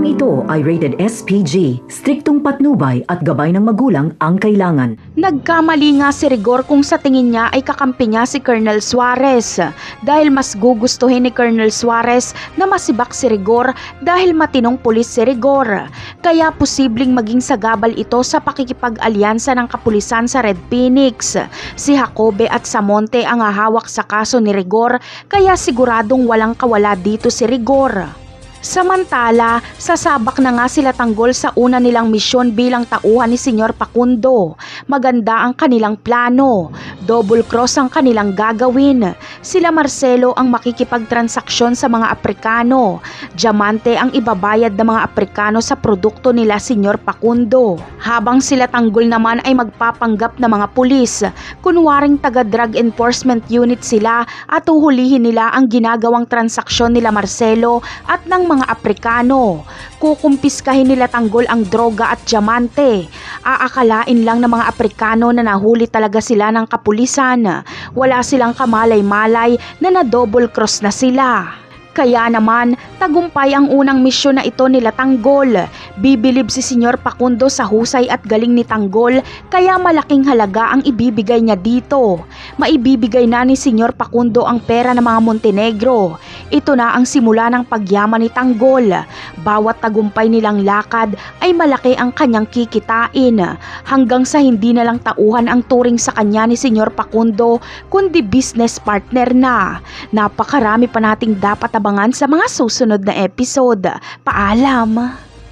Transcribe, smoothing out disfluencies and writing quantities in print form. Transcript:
ito ay rated SPG, striktong patnubay at gabay ng magulang ang kailangan. Nagkamali nga si Rigor kung sa tingin niya ay kakampi niya si Colonel Suarez dahil mas gugustuhin ni Colonel Suarez na masibak si Rigor dahil matinong pulis si Rigor. Kaya posibleng maging sagabal ito sa pakikipag-alyansa ng kapulisan sa Red Phoenix. Si Jacobe at Samonte ang hahawak sa kaso ni Rigor kaya siguradong walang kawala dito si Rigor. Samantala, sasabak na nga sila Tanggol sa una nilang misyon bilang tauhan ni Senyor Facundo. Maganda ang kanilang plano. Double cross ang kanilang gagawin. Sila Marcelo ang makikipagtransaksyon sa mga Aprikano. Diamante ang ibabayad ng mga Aprikano sa produkto nila Senyor Facundo. Habang sila Tanggol naman ay magpapanggap na mga pulis. Kunwaring taga-drug enforcement unit sila at uhulihin nila ang ginagawang transaksyon nila Marcelo at ng mga Aprikano. Kukumpiskahin nila Tanggol ang droga at diamante. Aakalain lang ng mga Aprikano na nahuli talaga sila ng kapulisan. Wala silang kamalay-malay na na-double cross na sila. Kaya naman, tagumpay ang unang misyon na ito nila Tanggol. Bibilib si Senyor Facundo sa husay at galing ni Tanggol, kaya malaking halaga ang ibibigay niya dito. Maibibigay na ni Senyor Facundo ang pera ng mga Montenegro. Ito na ang simula ng pagyaman ni Tanggol. Bawat tagumpay nilang lakad ay malaki ang kanyang kikitain, hanggang sa hindi na lang tauhan ang turing sa kanya ni Senyor Facundo, kundi business partner na. Napakarami pa nating dapat abangan sa mga susunod na episode. Paalam!